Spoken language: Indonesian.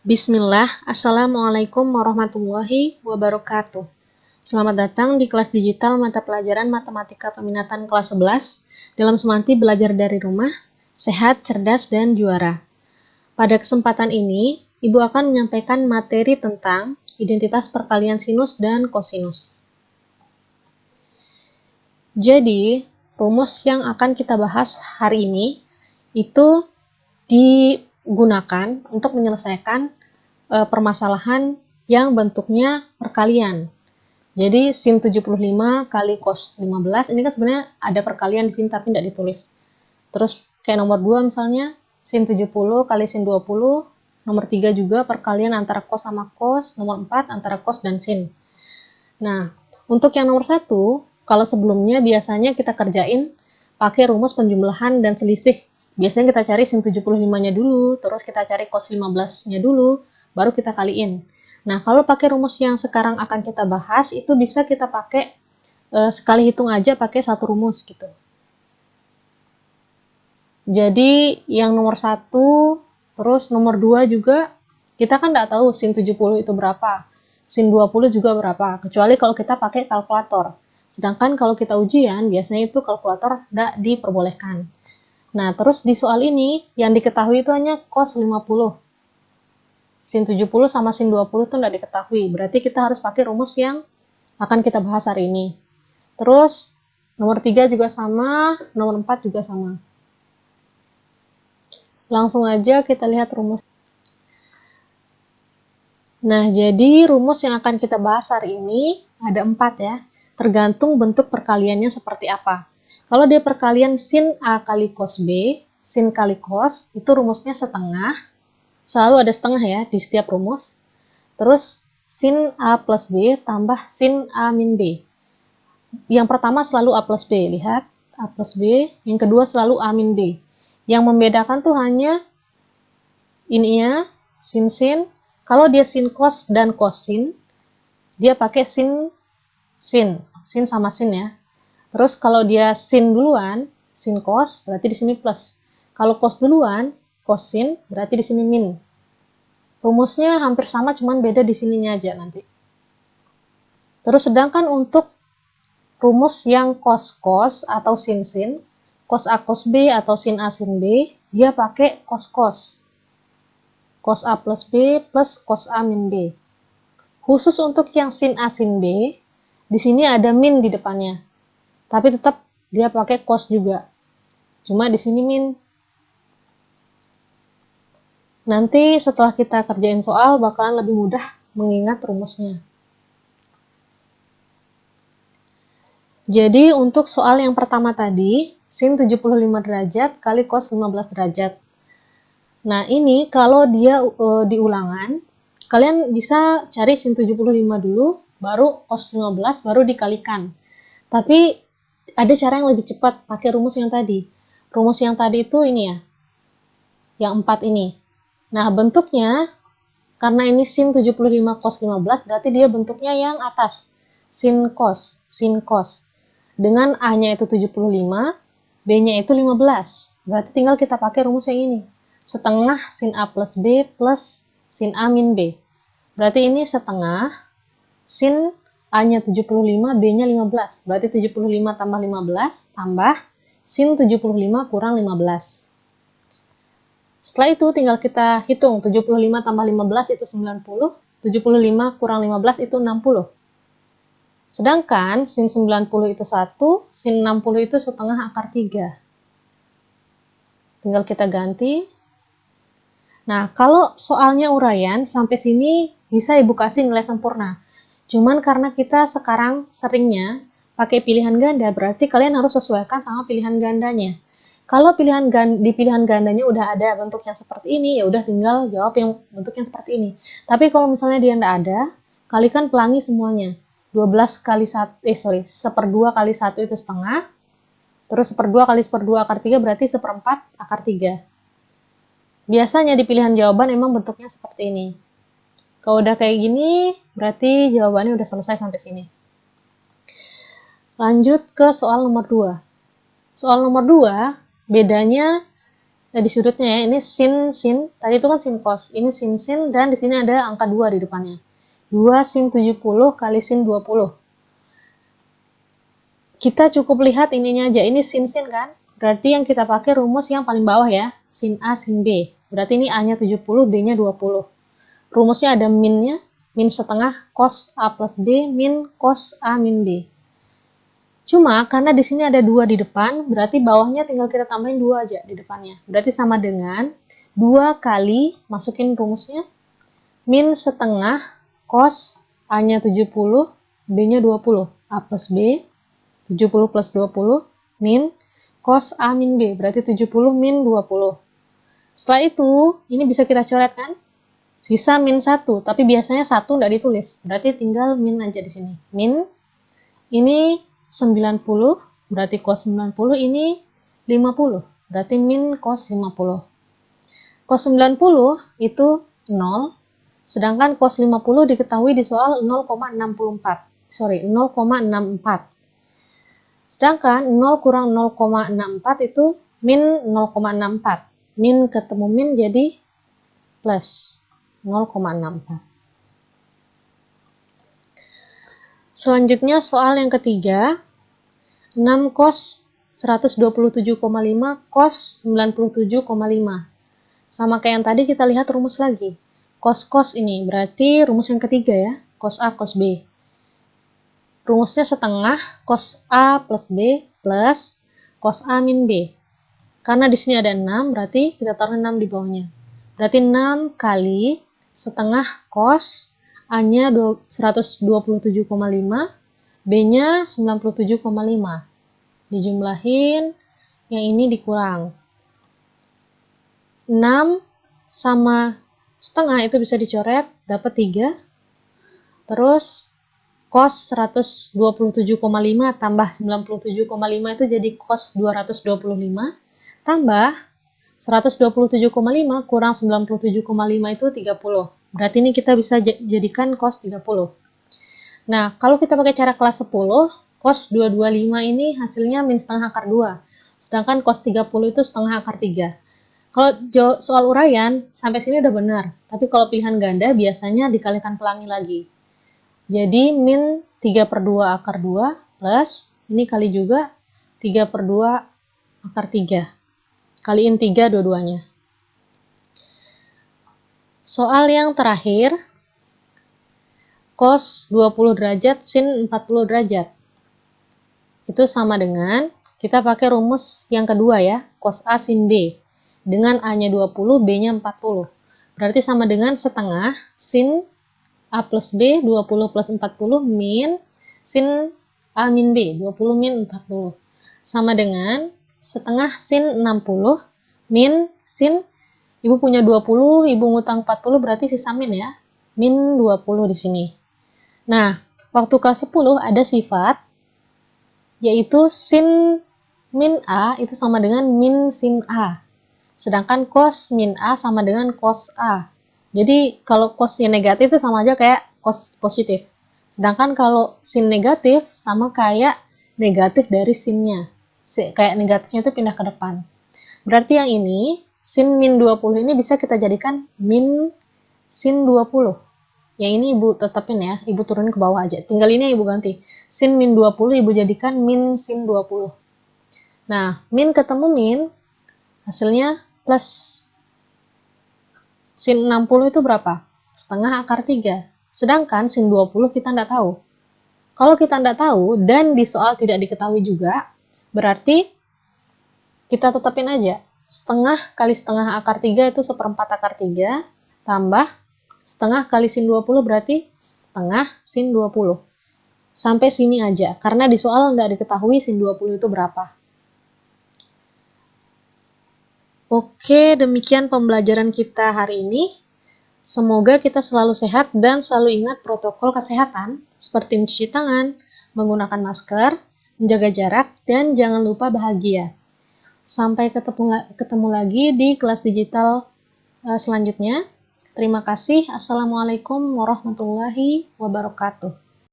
Bismillah, Assalamualaikum warahmatullahi wabarakatuh. Selamat datang di kelas digital mata pelajaran Matematika Peminatan kelas 11 dalam semanti belajar dari rumah, sehat, cerdas, dan juara. Pada kesempatan ini, Ibu akan menyampaikan materi tentang identitas perkalian sinus dan kosinus. Jadi, rumus yang akan kita bahas hari ini itu digunakan untuk menyelesaikan permasalahan yang bentuknya perkalian. Jadi sin 75 kali cos 15 ini kan sebenarnya ada perkalian di sini tapi tidak ditulis. Terus kayak nomor 2 misalnya sin 70 kali sin 20, nomor 3 juga perkalian antara cos sama cos, nomor 4 antara cos dan sin. Nah, untuk yang nomor 1, kalau sebelumnya biasanya kita kerjain pakai rumus penjumlahan dan selisih. Biasanya kita cari sin 75-nya dulu, terus kita cari cos 15-nya dulu, baru kita kaliin. Nah, kalau pakai rumus yang sekarang akan kita bahas, itu bisa kita pakai sekali hitung aja pakai satu rumus gitu. Jadi, yang nomor 1, terus nomor 2 juga, kita kan nggak tahu sin 70 itu berapa, sin 20 juga berapa, kecuali kalau kita pakai kalkulator. Sedangkan kalau kita ujian, biasanya itu kalkulator nggak diperbolehkan. Nah, terus di soal ini, yang diketahui itu hanya cos 50. Sin 70 sama sin 20 itu tidak diketahui. Berarti kita harus pakai rumus yang akan kita bahas hari ini. Terus, nomor 3 juga sama, nomor 4 juga sama. Langsung aja kita lihat rumus. Nah, jadi rumus yang akan kita bahas hari ini ada 4 ya. Tergantung bentuk perkaliannya seperti apa. Kalau dia perkalian sin A kali cos B, sin kali cos, itu rumusnya setengah. Selalu ada setengah ya di setiap rumus. Terus sin A plus B tambah sin A min B. Yang pertama selalu A plus B. Lihat, A plus B. Yang kedua selalu A min B. Yang membedakan tuh hanya ininya, sin. Kalau dia sin cos dan cosin, dia pakai sin. Sin sama sin ya. Terus kalau dia sin duluan, sin cos, berarti di sini plus. Kalau cos duluan, cosin, berarti di sini min. Rumusnya hampir sama, cuman beda di sininya aja nanti. Terus sedangkan untuk rumus yang cos atau sin, cos A cos B atau sin A sin B, dia pakai cos. Cos A plus B plus cos A min B. Khusus untuk yang sin A sin B, di sini ada min di depannya. Tapi tetap dia pakai cos juga. Cuma di sini min. Nanti setelah kita kerjain soal bakalan lebih mudah mengingat rumusnya. Jadi untuk soal yang pertama tadi, sin 75 derajat kali cos 15 derajat. Nah ini kalau dia di ulangan, kalian bisa cari sin 75 dulu, baru cos 15, baru dikalikan. Tapi ada cara yang lebih cepat, pakai rumus yang tadi. Rumus yang tadi itu ini ya, yang 4 ini. Nah, bentuknya, karena ini sin 75 cos 15, berarti dia bentuknya yang atas. Sin cos. Dengan A-nya itu 75, B-nya itu 15. Berarti tinggal kita pakai rumus yang ini. Setengah sin A plus B plus sin A min B. Berarti ini setengah sin A-nya 75, B-nya 15. Berarti 75 tambah 15 tambah sin 75 kurang 15. Setelah itu tinggal kita hitung, 75 tambah 15 itu 90, 75 kurang 15 itu 60. Sedangkan sin 90 itu 1, sin 60 itu setengah akar 3. Tinggal kita ganti. Nah, kalau soalnya uraian, sampai sini bisa Ibu kasih nilai sempurna. Cuman karena kita sekarang seringnya pakai pilihan ganda, berarti kalian harus sesuaikan sama pilihan gandanya. Kalau di pilihan gandanya udah ada bentuk yang seperti ini, ya udah tinggal jawab yang bentuk yang seperti ini. Tapi kalau misalnya dia nggak ada, kalikan pelangi semuanya. 12 kali 1, 1/2 kali 1 itu setengah. Terus 1/2 kali 1/2 akar 3 berarti 1/4 akar 3. Biasanya di pilihan jawaban emang bentuknya seperti ini. Kalau udah kayak gini, berarti jawabannya udah selesai sampai sini. Lanjut ke soal nomor 2. Soal nomor 2, bedanya di sudutnya ya, ini sin, tadi itu kan sin cos, ini sin, dan di sini ada angka 2 di depannya. 2 sin 70 kali sin 20. Kita cukup lihat ininya aja, ini sin kan? Berarti yang kita pakai rumus yang paling bawah ya, sin A, sin B. Berarti ini A-nya 70, B-nya 20. Rumusnya ada minnya, min setengah cos A plus B, min cos A min B. Cuma karena di sini ada 2 di depan, berarti bawahnya tinggal kita tambahin 2 aja di depannya. Berarti sama dengan 2 kali, masukin rumusnya, min setengah cos A-nya 70, B-nya 20. A plus B, 70 plus 20, min cos A min B, berarti 70 min 20. Setelah itu, ini bisa kita coret kan? Sisa min 1, tapi biasanya 1 nggak ditulis, berarti tinggal min aja di sini. Min, ini 90, berarti cos 90, ini 50, berarti min cos 50. Cos 90 itu 0, sedangkan cos 50 diketahui di soal 0,64. Sorry, 0,64. Sedangkan 0 kurang 0,64 itu min 0,64. Min ketemu min jadi plus 0,64. Selanjutnya soal yang ketiga, 6 cos 127,5 cos 97,5. Sama kayak yang tadi kita lihat rumus lagi. Cos ini berarti rumus yang ketiga ya, cos A cos B. Rumusnya setengah cos A plus B plus cos A min B. Karena di sini ada 6, berarti kita taruh 6 di bawahnya. Berarti 6 kali setengah cos A-nya 127,5, B-nya 97,5. Dijumlahin, yang ini dikurang. 6 sama setengah itu bisa dicoret, dapat 3. Terus cos 127,5 tambah 97,5 itu jadi cos 225, tambah 127,5 kurang 97,5 itu 30. Berarti ini kita bisa jadikan cos 30. Nah, kalau kita pakai cara kelas 10, cos 225 ini hasilnya min setengah akar 2. Sedangkan cos 30 itu setengah akar 3. Kalau soal uraian, sampai sini udah benar. Tapi kalau pilihan ganda, biasanya dikalikan pelangi lagi. Jadi, min 3/2 akar 2 plus, ini kali juga 3/2 akar 3. Kaliin 3 dua-duanya. Soal yang terakhir, cos 20 derajat sin 40 derajat. Itu sama dengan, kita pakai rumus yang kedua ya, cos A sin B. Dengan A-nya 20, B-nya 40. Berarti sama dengan setengah sin A plus B, 20 plus 40, min sin A min B, 20 min 40. Sama dengan setengah sin 60, min sin, ibu punya 20, ibu ngutang 40, berarti sisa min ya. Min 20 di sini. Nah, waktu kelas 10 ada sifat, yaitu sin min A itu sama dengan min sin A. Sedangkan cos min A sama dengan cos A. Jadi, kalau cosnya negatif itu sama aja kayak cos positif. Sedangkan kalau sin negatif sama kayak negatif dari sinnya. Kayak negatifnya itu pindah ke depan. Berarti yang ini, sin min 20 ini bisa kita jadikan min sin 20. Yang ini ibu tetapin ya, ibu turunin ke bawah aja. Tinggal ini ibu ganti. Sin min 20 ibu jadikan min sin 20. Nah, min ketemu min, hasilnya plus. Sin 60 itu berapa? Setengah akar 3. Sedangkan sin 20 kita tidak tahu. Kalau kita tidak tahu, dan di soal tidak diketahui juga, berarti kita tetapin aja. Setengah kali setengah akar 3 itu 1/4 akar 3, tambah setengah kali sin 20 berarti setengah sin 20. Sampai sini aja, karena di soal nggak diketahui sin 20 itu berapa. Oke, demikian pembelajaran kita hari ini. Semoga kita selalu sehat dan selalu ingat protokol kesehatan, seperti mencuci tangan, menggunakan masker, menjaga jarak, dan jangan lupa bahagia. Sampai ketemu lagi di kelas digital selanjutnya. Terima kasih. Assalamualaikum warahmatullahi wabarakatuh.